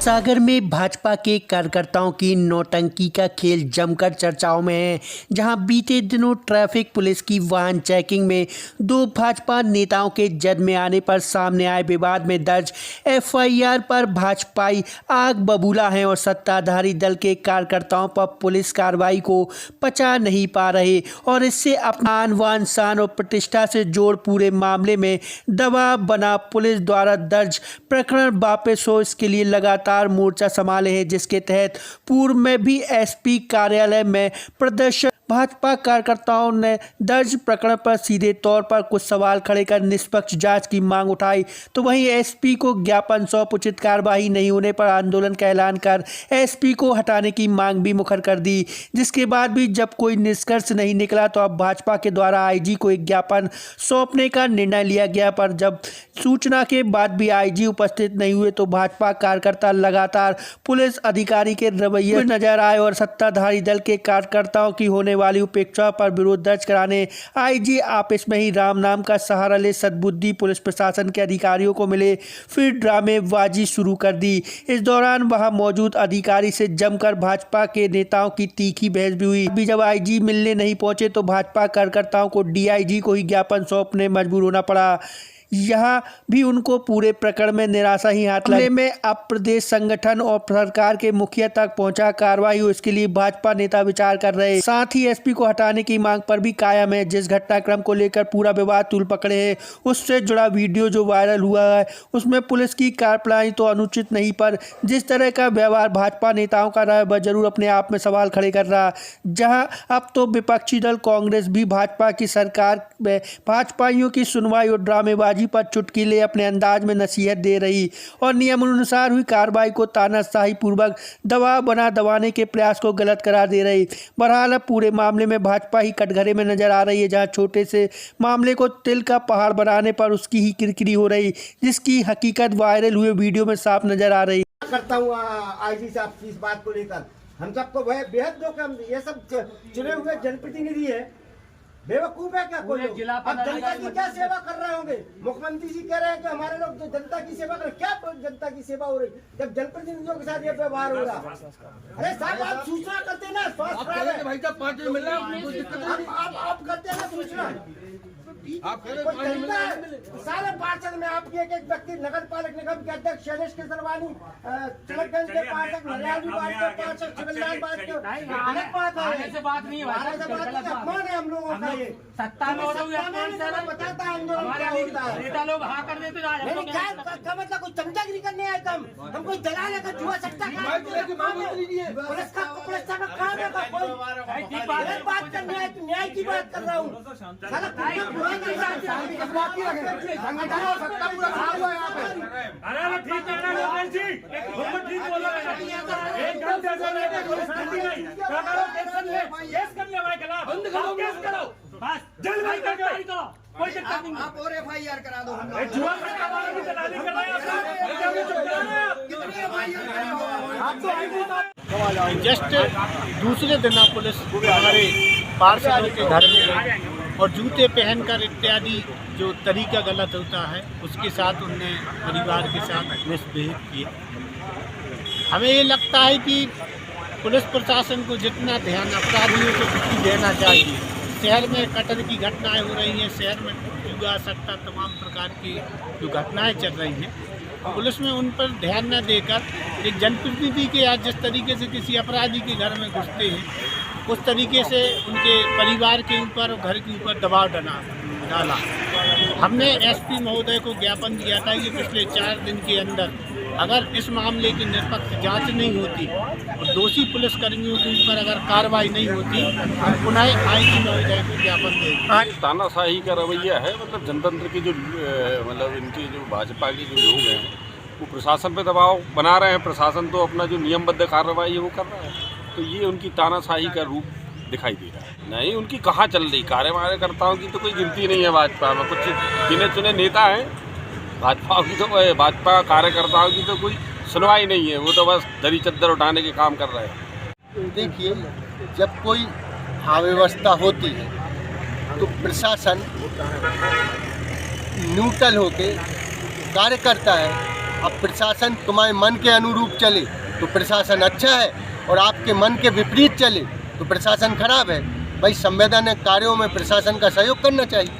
सागर में भाजपा के कार्यकर्ताओं की नौटंकी का खेल जमकर चर्चाओं में है, जहां बीते दिनों ट्रैफिक पुलिस की वाहन चेकिंग में दो भाजपा नेताओं के जद में आने पर सामने आए विवाद में दर्ज एफआईआर पर भाजपाई आग बबूला हैं और सत्ताधारी दल के कार्यकर्ताओं पर पुलिस कार्रवाई को पचा नहीं पा रहे और इससे अपना आन शान और प्रतिष्ठा से जोड़ पूरे मामले में दबाव बना पुलिस द्वारा दर्ज प्रकरण वापस हो इसके लिए लगातार मोर्चा संभाले हैं, जिसके तहत पूर्व में भी एसपी कार्यालय में प्रदर्शन भाजपा कार्यकर्ताओं ने दर्ज प्रकरण पर सीधे तौर पर कुछ सवाल खड़े कर निष्पक्ष जांच की मांग उठाई, तो वहीं एसपी को ज्ञापन सौंप उचित कार्रवाई नहीं होने पर आंदोलन का ऐलान कर एसपी को हटाने की मांग भी मुखर कर दी। जिसके बाद भी जब कोई निष्कर्ष नहीं निकला तो अब भाजपा के द्वारा आईजी को एक ज्ञापन सौंपने का निर्णय लिया गया, पर जब सूचना के बाद भी आईजी उपस्थित नहीं हुए तो भाजपा कार्यकर्ता लगातार पुलिस अधिकारी के रवैये नजर आए और सत्ताधारी दल के कार्यकर्ताओं की होने वाली उपेक्षा पर विरोध दर्ज कराने आईजी ऑफिस में ही राम नाम का सहारा ले सद्बुद्धि पुलिस प्रशासन के अधिकारियों को मिले, फिर ड्रामेबाजी शुरू कर दी। इस दौरान वहां मौजूद अधिकारी से जमकर भाजपा के नेताओं की तीखी बहस भी हुई। अभी जब आईजी मिलने नहीं पहुंचे तो भाजपा कार्यकर्ताओं को डीआईजी को ही ज्ञापन सौंपने मजबूर होना पड़ा। यहाँ भी उनको पूरे प्रकरण में निराशा ही हाथ लगे में अब प्रदेश संगठन और सरकार के मुखिया तक पहुंचा कार्रवाई हो, इसके लिए भाजपा नेता विचार कर रहे, साथ ही एसपी को हटाने की मांग पर भी कायम है। जिस घटनाक्रम को लेकर पूरा विवाद तूल पकड़े है उससे जुड़ा वीडियो जो वायरल हुआ है उसमें पुलिस की कार्रवाई तो अनुचित नहीं, पर जिस तरह का व्यवहार भाजपा नेताओं का रहा है वह जरूर अपने आप में सवाल खड़े कर रहा। जहाँ अब तो विपक्षी दल कांग्रेस भी भाजपा की सरकार में भाजपाइयों की सुनवाई और ड्रामेबाजी पर चुटकीले अपने अंदाज में नसीहत दे रही और नियमानुसार हुई कार्रवाई को तानाशाही पूर्वक दबाव बना दबाने के प्रयास को गलत करार दे रही। बहरहाल अब पूरे मामले में भाजपा ही कटघरे में नजर आ रही है, जहां छोटे से मामले को तिल का पहाड़ बनाने पर उसकी ही किरकिरी हो रही, जिसकी हकीकत वायरल हुए वीडियो में साफ नजर आ रही। करता हूँ आईजी साहब की इस बात को लेकर हम सबको बेहद दुख है। ये सब चुने हुए जनप्रतिनिधि है, बेवकूफ है क्या कोई? अब जनता की क्या सेवा कर रहे होंगे? मुख्यमंत्री जी कह रहे हैं कि हमारे लोग जो जनता की सेवा कर, क्या जनता की सेवा हो रही जब जनप्रतिनिधियों के साथ ये व्यवहार हो रहा? अरे साहब आप सूचना करते ना, स्वास्थ्य भाई साहब 5 मिल रहा है, आप करते हैं ना सूचना। आप सारे पार्षद में आपके एक व्यक्ति नगर पालिक निगम के अध्यक्ष शैलेश केसरवानी, चिड़कगंज के पार्षद, नरियाली वार्ड के पार्षद, शिवलाल वार्ड के अलग बात है, ऐसे बात नहीं है, अपमान है हम लोगों का। ये सत्ता में बताता है आंदोलन क्या होता है। नेता लोग हाँ कर देते क्या मतलब कोई चमचागिरी करने आए कम, हम कोई दलाल है जुआ सट्टा पुलिस का काम है, बात करने आए न्याय की बात कर रहा हूँ। आप और एफआईआर करा दो। जस्ट दूसरे दिन पुलिस हमारे पार्षदों के घर में और जूते पहनकर इत्यादि जो तरीका गलत होता है उसके साथ उनने परिवार के साथ मिसबिहेव किया। हमें ये लगता है कि पुलिस प्रशासन को जितना ध्यान अपराधियों के प्रति देना चाहिए। शहर में कत्ल की घटनाएं हो रही हैं, शहर में जुआ सट्टा तमाम प्रकार की जो घटनाएं चल रही हैं, पुलिस में उन पर ध्यान न देकर एक जनप्रतिनिधि के आज जिस तरीके से किसी अपराधी के घर में घुसते हैं उस तरीके से उनके परिवार के ऊपर और घर के ऊपर दबाव डाला। हमने एसपी महोदय को ज्ञापन दिया था कि पिछले 4 दिन के अंदर अगर इस मामले की निष्पक्ष जांच नहीं होती और दोषी पुलिसकर्मियों के ऊपर अगर कार्रवाई नहीं होती हम पुनः आईजी महोदय को ज्ञापन देंगे। तानाशाही का रवैया है, मतलब जनतंत्र की जो मतलब इनकी जो भाजपा के जो लोग हैं वो प्रशासन पे दबाव बना रहे हैं। प्रशासन तो अपना जो नियमबद्ध कार्रवाई है वो कर रहा है, तो ये उनकी तानाशाही का रूप दिखाई दे रहा है। नहीं, उनकी कहाँ चल रही कार्यकर्ताओं की तो कोई गिनती नहीं है भाजपा में। कुछ गिने चुने नेता हैं भाजपा की, तो भाजपा कार्यकर्ताओं की तो कोई सुनवाई नहीं है, वो तो बस दरी चद्दर उठाने के काम कर रहे हैं। देखिए, जब कोई अव्यवस्था होती है तो प्रशासन न्यूट्रल होके कार्य करता है। अब प्रशासन तुम्हारे मन के अनुरूप चले तो प्रशासन अच्छा है, और आपके मन के विपरीत चले तो प्रशासन खराब है। भाई संवैधानिक कार्यों में प्रशासन का सहयोग करना चाहिए।